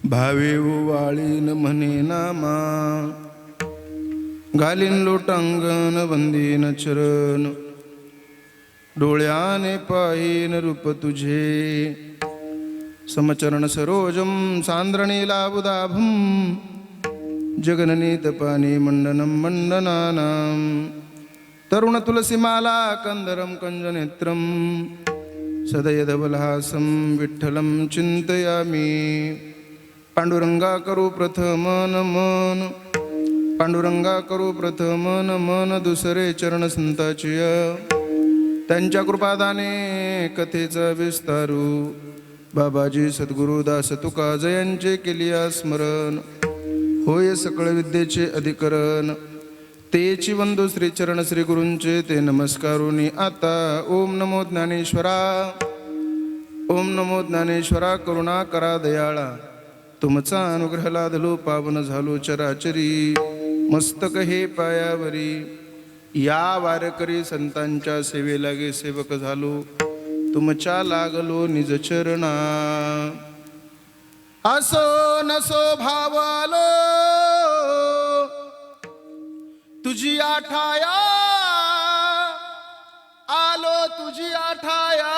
भावे वाळीन म्हणे नामा, घालीन लोटांगण वंदीन चरण, डोळ्याने पाहीन रूप तुझे, समचरण सरोजम सांद्रणीलाबुदाभम, जगननीत पाणी मंडनम मंडनानाम, तरुण तुलसीमाला कंदरम कंजनेत्रम, सदयधवलहासं विठ्ठलं चिंतयामि। पांडुरंगा करू प्रथम नमन, पांडुरंगा करू प्रथम नमन, दुसरे चरण संताचिय, त्यांच्या कृपादाने कथेचा विस्तारू, बाबाजी सद्गुरुदास तुका जयांचे केलिया स्मरण, होय सकळ विद्येचे अधिकरण, तेची वंदू श्री चरण श्री गुरूंचे ते नमस्कारुनी आता। ओम नमो ज्ञानेश्वरा, ओम नमो ज्ञानेश्वरा, करुणा करा दयाळा, तुमचा अनुग्रह लादलो पावन झालो चराचरी, मस्तक हे पायावरी, या वारकरी संतांच्या सेवे लागे सेवक झालो, तुमच्या लागलो निज चरणा। असो नसो भावालो तुझी आठाया, आलो तुझी आठाया,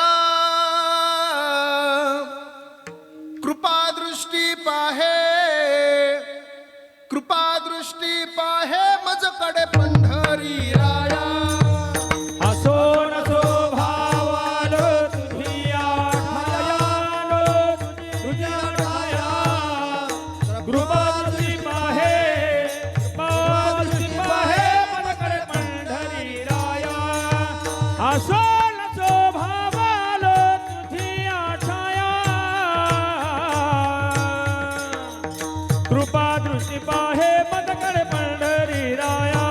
कृपा दृष्टी पाहे, कृपा दृष्टी पाहे मजकडे पंढरी राया। असो नसो भावालो तुझी आठाया, तुझी आठाया, कृपा दृष्टी पाहे, कृपा दृष्टी पाहे मनकडे पंढरी राया। असो नसो भावालो तुझी आठाया, कृपा दृष्टी पाहे मनकडे पंढरी राया,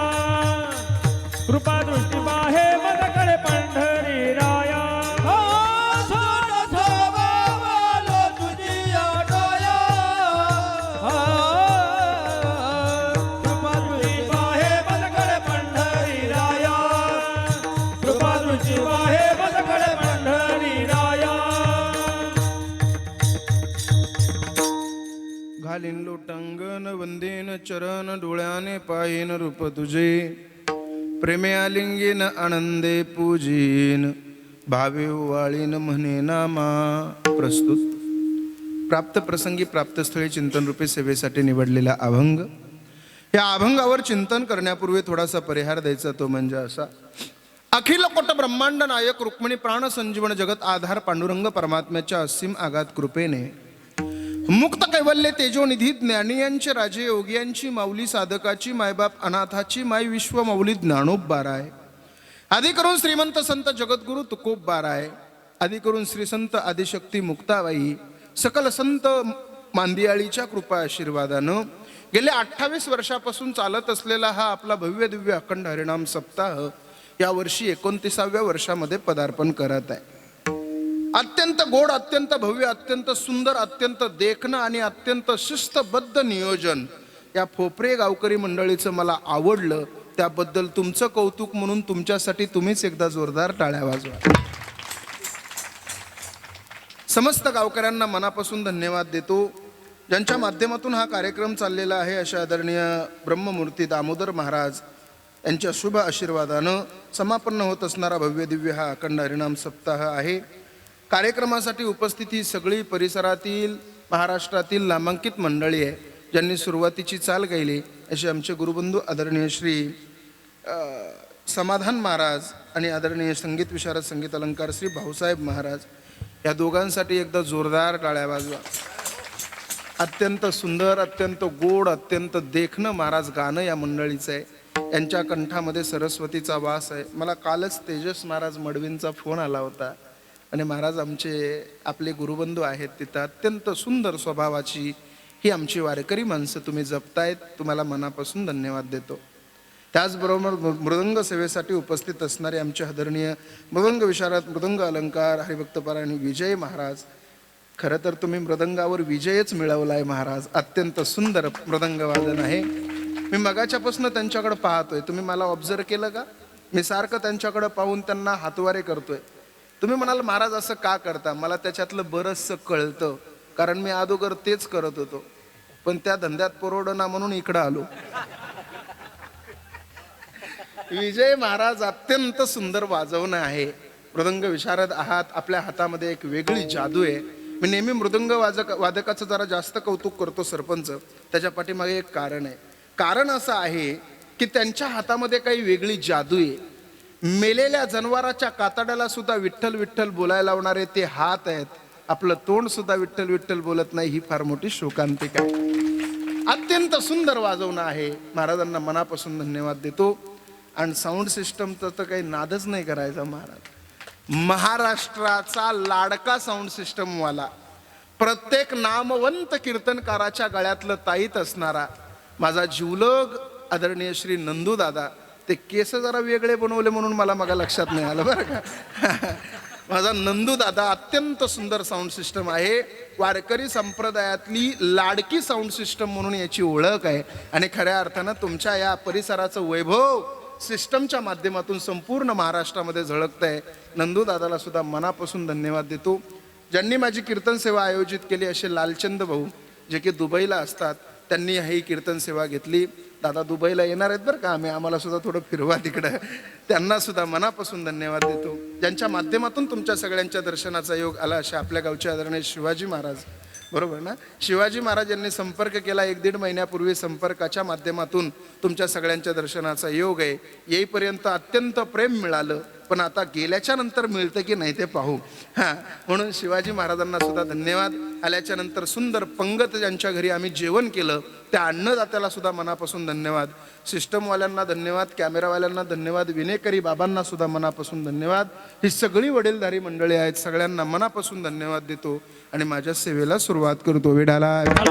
कृपा दृष्टी पाहे मनकडे पंढरी राया। असो नसो भावालो तुझी आठाया, कृपा दृष्टी पाहे मनकडे पंढरी राया, कृपा दृष्टी पाहे मनकडे पंढरी राया। घालीन लोटांगण वंदेन चरण, डोळ्याने पाहीन रूप तुझे, प्रेमे आलिंगीन आनंदे पूजीन, भावे वाळीन म्हणे नामा। प्रस्तुत प्राप्त प्रसंगी प्राप्तस्थळी चिंतन रूपी सेवेसाठी निवडलेला अभंग। या अभंगावर चिंतन करण्यापूर्वी थोडासा परिहार द्यायचा, तो म्हणजे असा। अखिल कोट ब्रह्मांड नायक रुक्मिणी प्राण संजीवन जगत आधार पांडुरंग परमात्म्याच्या असीम आगात कृपेने, मुक्त कैवल्य तेजोनिधी ज्ञानियांचे राजे योगियांची माऊली, साधकाची मायबाप अनाथाची माय विश्व माऊली ज्ञानोब बाराय, आधी करून श्रीमंत संत जगद्गुरु तुकोब बाराय, आधी करून श्री संत आदिशक्ती मुक्ताबाई, सकल संत मांदियाळीच्या कृपा आशीर्वादानं गेल्या 28 वर्षापासून चालत असलेला हा आपला भव्य दिव्य अखंड हरिनाम सप्ताह या वर्षी 29व्या वर्षामध्ये पदार्पण करत आहे। अत्यंत गोड, अत्यंत भव्य, अत्यंत सुंदर, अत्यंत देखणं आणि अत्यंत शिस्तबद्ध नियोजन या फोपरे गावकरी मंडळीचं मला आवडलं, त्याबद्दल तुमचं कौतुक म्हणून तुमच्यासाठी तुम्हीच एकदा जोरदार टाळ्या वाजवा। समस्त गावकऱ्यांना मनापासून धन्यवाद देतो, ज्यांच्या माध्यमातून हा कार्यक्रम चाललेला आहे। अशा आदरणीय ब्रह्ममूर्ती दामोदर महाराज यांच्या शुभ आशीर्वादानं समापन्न होत असणारा भव्य दिव्य हा अखंड हरिनाम सप्ताह आहे। कार्यक्रमासाठी उपस्थित ही सगळी परिसरातील महाराष्ट्रातील नामांकित मंडळी आहे, ज्यांनी सुरुवातीची चाल गायली, असे आमचे गुरुबंधू आदरणीय श्री समाधान महाराज आणि आदरणीय संगीत विशारद संगीत अलंकार श्री भाऊसाहेब महाराज, या दोघांसाठी एकदा जोरदार टाळ्या वाजवा। अत्यंत सुंदर, अत्यंत गोड, अत्यंत देखणं महाराज गाणं या मंडळीचं आहे। यांच्या कंठामध्ये सरस्वतीचा वास आहे। मला कालच तेजस महाराज मडवींचा फोन आला होता आणि महाराज आमचे आपले गुरुबंधू आहेत तिथं, अत्यंत सुंदर स्वभावाची ही आमची वारकरी माणसं तुम्ही जपतायत, तुम्हाला मनापासून धन्यवाद देतो। त्याचबरोबर मृदंग सेवेसाठी उपस्थित असणारे आमचे आदरणीय मृदंग विशारद मृदंग अलंकार हरिभक्तपरायण विजय महाराज, खरं तर तुम्ही मृदंगावर विजयच मिळवला आहे महाराज, अत्यंत सुंदर मृदंग वादन आहे। मी मगाच्यापासून त्यांच्याकडे पाहतोय, तुम्ही मला ऑब्झर्व केलं का? मी सारखं त्यांच्याकडे पाहून त्यांना हातवारे करतोय। तुम्ही म्हणाल महाराज असं का करता, मला त्याच्यातलं बरंचसं कळतं, कारण मी अगोदर तेच करत होतो, पण त्या धंद्यात परवडना म्हणून इकडं आलो. विजय महाराज अत्यंत सुंदर वाजवणं आहे. मृदंग विशारद आहात, आपल्या हातामध्ये एक वेगळी जादू आहे. मी नेहमी मृदंग वादकाचं जरा जास्त कौतुक करतो सरपंच, त्याच्या पाठीमागे एक कारण आहे. कारण असं आहे की त्यांच्या हातामध्ये काही वेगळी जादू आहे. मेलेल्या जनावराच्या कातड्याला सुद्धा विठ्ठल विठ्ठल बोलायला लावणारे ते हात आहेत. आपलं तोंड सुद्धा विठ्ठल विठ्ठल बोलत नाही, ही फार मोठी शोकांतिका आहे. अत्यंत सुंदर वाजवणं आहे. महाराजांना मनापासून धन्यवाद देतो. आणि साऊंड सिस्टमचा तर काही नादच नाही करायचा. महाराष्ट्राचा लाडका साऊंड सिस्टम वाला, प्रत्येक नामवंत कीर्तनकाराच्या गळ्यातलं ताईत असणारा माझा जीवलग आदरणीय श्री नंदू दादा. ते केस जरा वेगळे बनवले म्हणून मला मग लक्षात नाही आलं बरं का. माझा नंदू दादा अत्यंत सुंदर साऊंड सिस्टम आहे. वारकरी संप्रदायातली लाडकी साऊंड सिस्टम म्हणून याची ओळख आहे. आणि खऱ्या अर्थानं तुमच्या या परिसराचं वैभव सिस्टमच्या माध्यमातून संपूर्ण महाराष्ट्रामध्ये झळकत आहे. नंदू दादाला सुद्धा मनापासून धन्यवाद देतो. ज्यांनी माझी कीर्तन सेवा आयोजित केली असे लालचंद भाऊ, जे की दुबईला असतात, त्यांनी ही कीर्तन सेवा घेतली. दादा दुबईला येणार आहेत बरं का, आम्हाला सुद्धा थोडं फिरवा तिकडं. त्यांना सुद्धा मनापासून धन्यवाद देतो. ज्यांच्या माध्यमातून तुमच्या सगळ्यांच्या दर्शनाचा योग आला अशा आपल्या गावचे आदरणीय शिवाजी महाराज, बरोबर ना, शिवाजी महाराज यांनी संपर्क केला 1-1.5 महिन्यापूर्वी. संपर्काच्या माध्यमातून तुमच्या सगळ्यांच्या दर्शनाचा योग आहे. येईपर्यंत अत्यंत प्रेम मिळालं, पण आता गेल्याच्या नंतर मिळतं की नाही ते पाहू. म्हणून शिवाजी महाराजांना सुद्धा धन्यवाद. आल्याच्या नंतर सुंदर पंगत ज्यांच्या घरी आम्ही जेवण केलं त्या अन्नदात्याला सुद्धा मनापासून धन्यवाद. सिस्टमवाल्यांना धन्यवाद, कॅमेरावाल्यांना धन्यवाद, विनेकरी बाबांना सुद्धा मनापासून धन्यवाद. ही सगळी वडीलधारी मंडळी आहेत, सगळ्यांना मनापासून धन्यवाद देतो आणि माझ्या सेवेला सुरुवात करतो. विडाला 1.5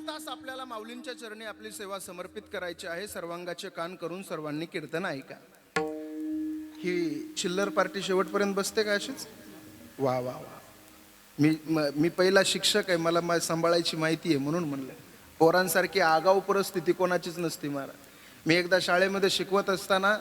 तास आपल्याला माऊलींच्या चरणी आपली सेवा समर्पित करायची आहे. सर्वांगाचे कान करून सर्वांनी कीर्तन ऐका. ही चिल्लर पार्टी शेवटपर्यंत बसते का अशीच? वा वा वा. मी पहिला शिक्षक आहे, मला सांभाळायची माहिती आहे म्हणून म्हणलं. पोरांसारखी आगाऊ परिस्थिती कोणाचीच नसती महाराज. मी एकदा शाळेमध्ये शिकवत असताना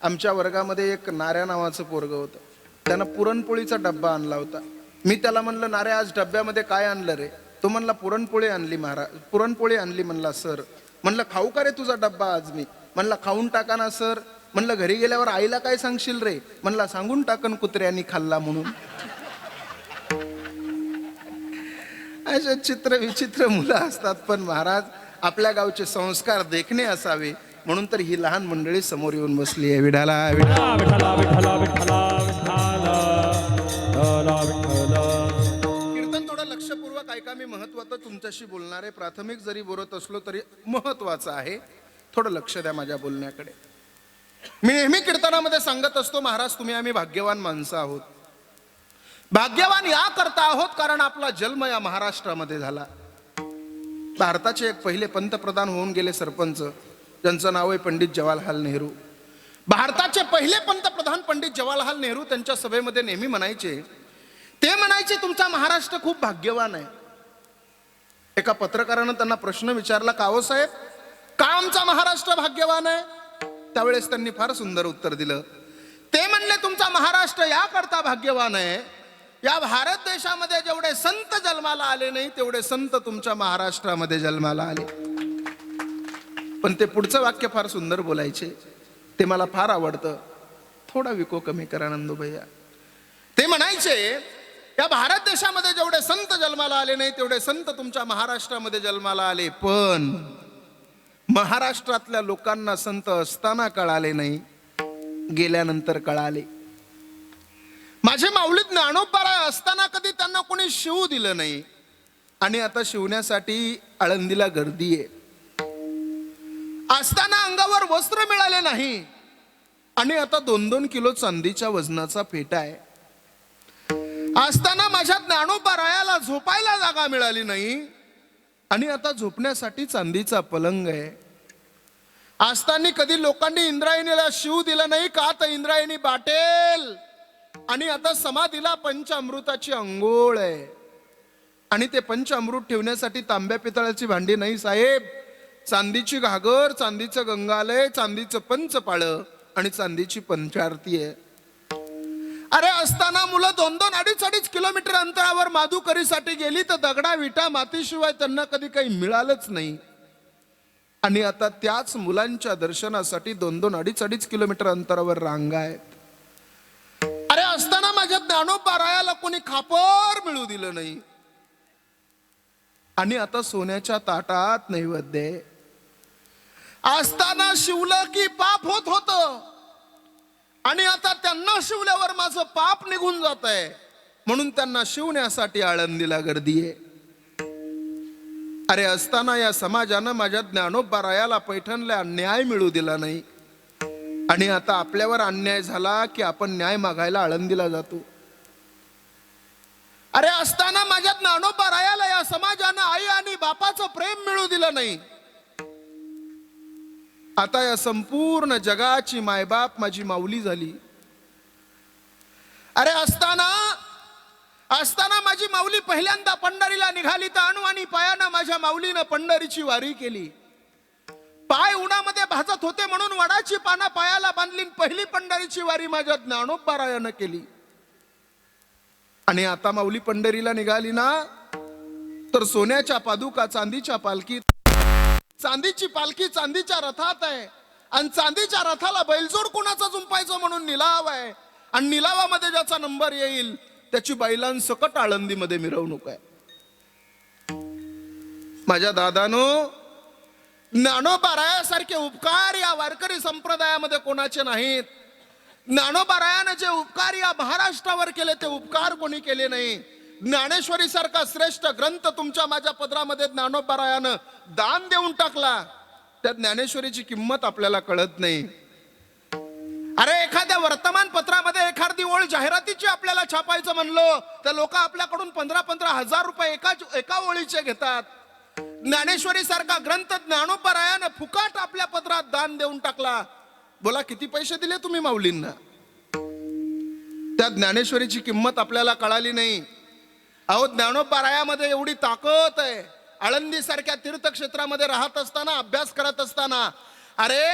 आमच्या वर्गामध्ये एक नाऱ्या नावाचं पोरगं होतं. त्यानं पुरणपोळीचा डब्बा आणला होता. मी त्याला म्हणलं, नाऱ्या आज डब्यामध्ये काय आणलं रे? तो म्हणला पुरणपोळी आणली महाराज, पुरणपोळी आणली. म्हणला सर. म्हणलं खाऊ का रे तुझा डब्बा आज? मी म्हणला खाऊन टाका ना सर. म्हणलं घरी गेल्यावर आईला काय सांगशील रे? म्हणला सांगून टाकन कुत्र्यांनी खाल्ला म्हणून. अशा चित्र विचित्र मुलं असतात, पण महाराज आपल्या गावचे संस्कार देखणे असावे म्हणून तर ही लहान मंडळी समोर येऊन बसली आहे. विठाला विठाला विठाला विठाला विठाला. कीर्तन थोडं लक्षपूर्वक ऐका. मी महत्वाचं तुमच्याशी बोलणार आहे. प्राथमिक जरी बोलत असलो तरी महत्वाचं आहे. थोडं लक्ष द्या माझ्या बोलण्याकडे. मी नेहमी कीर्तनामध्ये सांगत असतो, महाराज तुम्ही आम्ही भाग्यवान माणसं आहोत. भाग्यवान या करता आहोत कारण आपला जन्म या महाराष्ट्रामध्ये झाला. भारताचे एक पहिले पंतप्रधान होऊन गेले सरपंच, ज्यांचं नाव आहे पंडित जवाहरलाल नेहरू. भारताचे पहिले पंतप्रधान पंडित जवाहरलाल नेहरू त्यांच्या सभेमध्ये नेहमी म्हणायचे, ते म्हणायचे तुमचा महाराष्ट्र खूप भाग्यवान आहे. एका पत्रकारानं त्यांना प्रश्न विचारला, का हो साहेब, का आमचा महाराष्ट्र भाग्यवान आहे? त्यावेळेस त्यांनी फार सुंदर उत्तर दिलं. ते म्हणले तुमचा महाराष्ट्र या करता भाग्यवान आहे, या भारत देशामध्ये जेवढे संत जन्माला आले नाही तेवढे संत तुमच्या महाराष्ट्रामध्ये जन्माला आले. पण ते पुढचं वाक्य फार सुंदर बोलायचे, ते मला फार आवडतं. थोडा विको कमी करा नंदू भैया. ते म्हणायचे या भारत देशामध्ये जेवढे संत जन्माला आले नाही तेवढे संत तुमच्या महाराष्ट्रामध्ये जन्माला आले. पण महाराष्ट्रातल्या लोकांना संत असताना कळाले नाही, गेल्यानंतर कळाले. माझे माऊली ज्ञानोबराय असताना कधी त्यांना कोणी शिवू दिलं नाही आणि आता शिवण्यासाठी आळंदीला गर्दी आहे. असताना अंगावर वस्त्र मिळाले नाही आणि आता 2-2 किलो चांदीच्या वजनाचा फेटा आहे. असताना माझ्या ज्ञानोबरायाला झोपायला जागा मिळाली नाही आणि आता झोपण्यासाठी चांदीचा पलंग आहे. असताना कधी लोकांनी इंद्रायणीला शिव दिला नाही का, तर इंद्रायणी बाटेल. आणि आता समाधीला पंचामृताची अंघोळ आहे आणि ते पंचामृत ठेवण्यासाठी तांब्या पितळाची भांडी नाही साहेब, चांदीची घागर, चांदीचं गंगालय, चांदीचं पंचपाळ आणि चांदीची पंचारती आहे. अरे असताना मुलं 2-2, 2.5 किलोमीटर अंतरावर माधुकरीसाठी गेली तर दगडा विटा मातीशिवाय त्यांना कधी काही मिळालंच नाही. आणि आता त्याच मुलांच्या दर्शनासाठी 2-2, 2.5 किलोमीटर अंतरावर रांगा आहेत. अरे असताना माझ्या ज्ञानोबारायाला कोणी खापर मिळू दिलं नाही. आणि आता सोन्याच्या ताटात नैवेद्य आहे. असताना शिवलं की पाप होत होतं, आणि आता त्यांना शिवल्यावर माझं पाप निघून जात आहे, म्हणून त्यांना शिवण्यासाठी आळंदीला गर्दी आहे. अरे असताना या समाजानं माझ्या ज्ञानोबारायाला पैठणला न्याय मिळू दिला नाही, आणि आता आपल्यावर अन्याय झाला की आपण न्याय मागायला आळंदीला जातो. अरे असताना माझ्या ज्ञानोबारायाला या समाजानं आई आणि बापाचं प्रेम मिळू दिलं नाही, आता या संपूर्ण जगाची मायबाप माझी माऊली झाली. अरे असताना माझी माऊली पहिल्यांदा पंढरीला निघाली तर अणू आणि पायानं माझ्या माऊलीनं पंढरीची वारी केली. पाय उन्हामध्ये भाजत होते म्हणून वडाची पानं पायाला बांधली. पहिली पंढरीची वारी माझ्या ज्ञानोबारायानं केली. आणि आता माऊली पंढरीला निघाली ना, तर सोन्याच्या पादुका चांदीच्या पालखीत, चांदीची पालखी चांदीच्या रथात आहे, आणि चांदीच्या रथाला बैलजोड कोणाचा जुंपायचं म्हणून निलाव आहे, आणि निलावामध्ये ज्याचा नंबर येईल त्याची बैलांसकट आळंदीमध्ये मिरवणूक आहे. माझ्या दादानो, ज्ञानोबारायासारखे उपकार या वारकरी संप्रदायामध्ये कोणाचे नाहीत. ज्ञानोबारायाने जे उपकार या महाराष्ट्रावर केले ते उपकार कोणी केले नाही. ज्ञानेश्वरी सारखा श्रेष्ठ ग्रंथ तुमच्या माझ्या पदरामध्ये ज्ञानोबारायानं दान देऊन टाकला, त्या ज्ञानेश्वरीची किंमत आपल्याला कळत नाही. अरे एखाद्या वर्तमानपत्रामध्ये एखादी ओळ जाहिरातीची आपल्याला छापायचं म्हणलं तर लोक आपल्याकडून 15-15 हजार रुपये एका ओळीचे घेतात. ज्ञानेश्वरी सारखा ग्रंथ ज्ञानोबारायानं फुकाट आपल्या पदरात दान देऊन टाकला. बोला किती पैसे दिले तुम्ही माऊलींना? त्या ज्ञानेश्वरीची किंमत आपल्याला कळाली नाही. अहो ज्ञानोबारायामध्ये एवढी ताकद आहे. आळंदी सारख्या तीर्थक्षेत्रामध्ये राहत असताना, अभ्यास करत असताना, अरे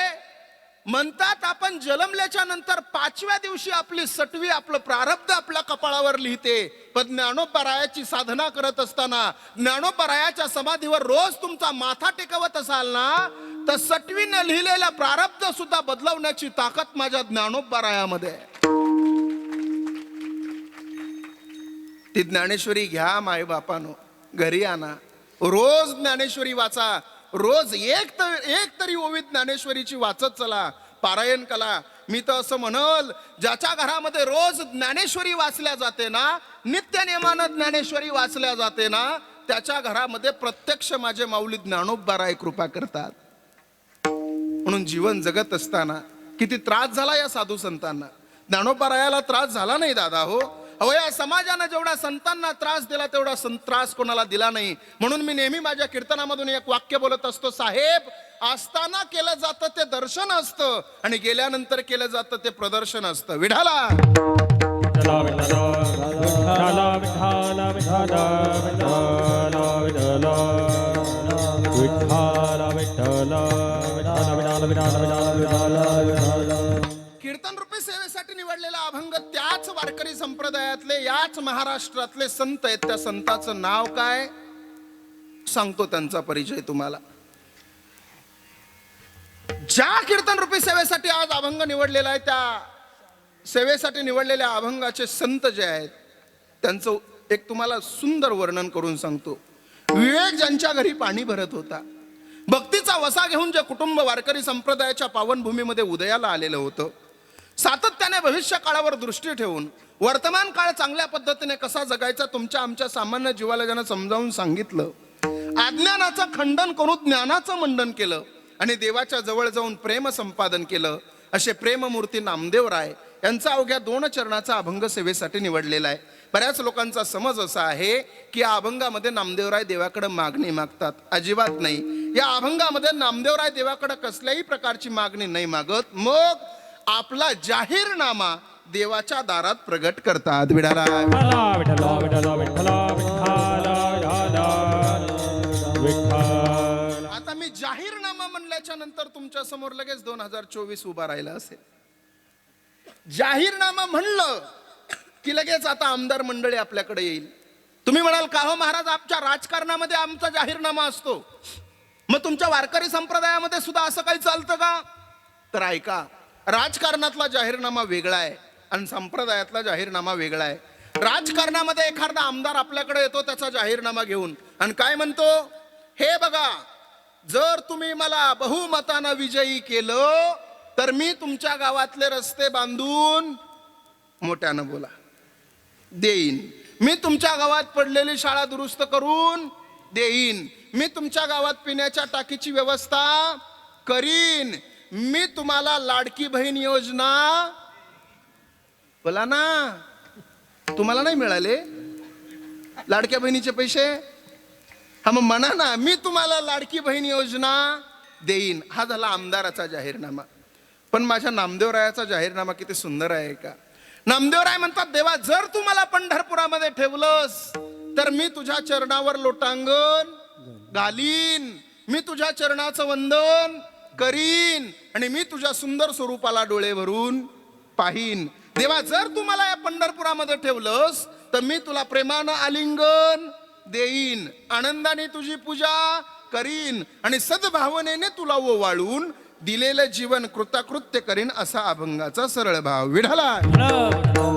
म्हणतात आपण जन्मल्याच्या नंतर 5व्या दिवशी आपली सटवी, आपलं प्रारब्ध आपल्या कपाळावर लिहिते. पण ज्ञानोबारायाची साधना करत असताना, ज्ञानोबारायाच्या समाधीवर रोज तुमचा माथा टेकवत असाल ना, तर सटवीने लिहिलेलं प्रारब्ध सुद्धा बदलवण्याची ताकद माझ्या ज्ञानोबारायामध्ये आहे. ती ज्ञानेश्वरी घ्या माय बापानो, घरी आणा, रोज ज्ञानेश्वरी वाचा. रोज एक तरी ओवी ज्ञानेश्वरीची वाचत चला, पारायण कला. मी तर असं म्हणल, ज्याच्या घरामध्ये रोज ज्ञानेश्वरी वाचल्या जाते ना, नित्य नेमानं ज्ञानेश्वरी वाचल्या जाते ना, त्याच्या घरामध्ये प्रत्यक्ष माझे माऊली ज्ञानोबाराय कृपा करतात. म्हणून जीवन जगत असताना किती त्रास झाला या साधू संतांना. ज्ञानोबारायाला त्रास झाला नाही दादा हो. अहो या समाजानं जेवढा संतांना त्रास दिला तेवढा त्रास कोणाला दिला नाही. म्हणून मी नेहमी माझ्या कीर्तनामधून एक वाक्य बोलत असतो, साहेब असताना केलं जातं ते दर्शन असतं, आणि गेल्यानंतर केलं जातं ते प्रदर्शन असतं. विढाला कीर्तन रूपी सेवेसाठी निवडलेला अभंग त्याच वारकरी संप्रदायातले, याच महाराष्ट्रातले संत आहेत. त्या संताचं नाव काय सांगतो, त्यांचा परिचय तुम्हाला. ज्या कीर्तन रूपी सेवेसाठी आज अभंग निवडलेला आहे, त्या सेवेसाठी निवडलेल्या अभंगाचे संत जे आहेत त्यांचं एक तुम्हाला सुंदर वर्णन करून सांगतो. विवेक ज्यांच्या घरी पाणी भरत होता, भक्तीचा वसा घेऊन जे कुटुंब वारकरी संप्रदायाच्या पावनभूमीमध्ये उदयाला आलेलं होतं, सातत्याने भविष्य काळावर दृष्टी ठेवून वर्तमान काळ चांगल्या पद्धतीने कसा जगायचा तुमच्या आमच्या सामान्य जीवाला ज्यानं समजावून सांगितलं, अज्ञानाचं खंडन करून ज्ञानाचं मंडन केलं, आणि देवाच्या जवळ जाऊन प्रेम संपादन केलं, असे प्रेममूर्ती नामदेवराय यांचा अवघ्या 2 चरणाचा अभंग सेवेसाठी निवडलेला आहे. बऱ्याच लोकांचा समज असा आहे की या अभंगामध्ये नामदेवराय देवाकडे मागणी मागतात. अजिबात नाही. या अभंगामध्ये नामदेवराय देवाकडे कसल्याही प्रकारची मागणी नाही मागत. मग आपला जाहीरनामा देवाच्या दारात प्रगट करतात. विठाला आता मी जाहीरनामा म्हणल्याच्या नंतर तुमच्या समोर लगेच 2024 उभा राहिला असेल. जाहीरनामा म्हणलं की लगेच आता आमदार मंडळी आपल्याकडे येईल. तुम्ही म्हणाल का हो महाराज, आमच्या राजकारणामध्ये आमचा जाहीरनामा असतो, मग तुमच्या वारकरी संप्रदायामध्ये सुद्धा असं काही चालतं का? तर ऐका, राजकारणातला जाहीरनामा वेगळा आहे आणि संप्रदायातला जाहीरनामा वेगळा आहे. राजकारणामध्ये एखादा आमदार आपल्याकडे येतो त्याचा जाहीरनामा घेऊन आणि काय म्हणतो, हे बघा, जर तुम्ही मला बहुमतानं विजयी केलं तर मी तुमच्या गावातले रस्ते बांधून, मोठ्यानं बोला, देईन. मी तुमच्या गावात पडलेली शाळा दुरुस्त करून देईन. मी तुमच्या गावात पिण्याच्या टाकीची व्यवस्था करीन. मी तुम्हाला लाडकी बहीण योजना, बोला ना, तुम्हाला नाही मिळाले लाडक्या बहिणीचे पैसे? हा मग म्हणा ना, मी तुम्हाला लाडकी बहीण योजना देईन. हा झाला आमदाराचा जाहीरनामा. पण माझ्या नामदेवरायाचा जाहीरनामा किती सुंदर आहे का? नामदेवराय म्हणतात, देवा, जर तू मला पंढरपुरामध्ये ठेवलंस तर मी तुझ्या चरणावर लोटांगण घालीन, मी तुझ्या चरणाचं वंदन करीन आणि मी तुझ्या सुंदर स्वरूपाला डोळे भरून पाहीन. देवा, जर तू मला या पंढरपुरामध्ये ठेवलंस तर मी तुला प्रेमानं आलिंगन देईन, आनंदाने तुझी पूजा करीन आणि सद्भावनेने तुला ओवाळून दिलेलं जीवन कृतकृत्य करीन. असा अभंगाचा सरळ भाव. विढाला विठ्ठल.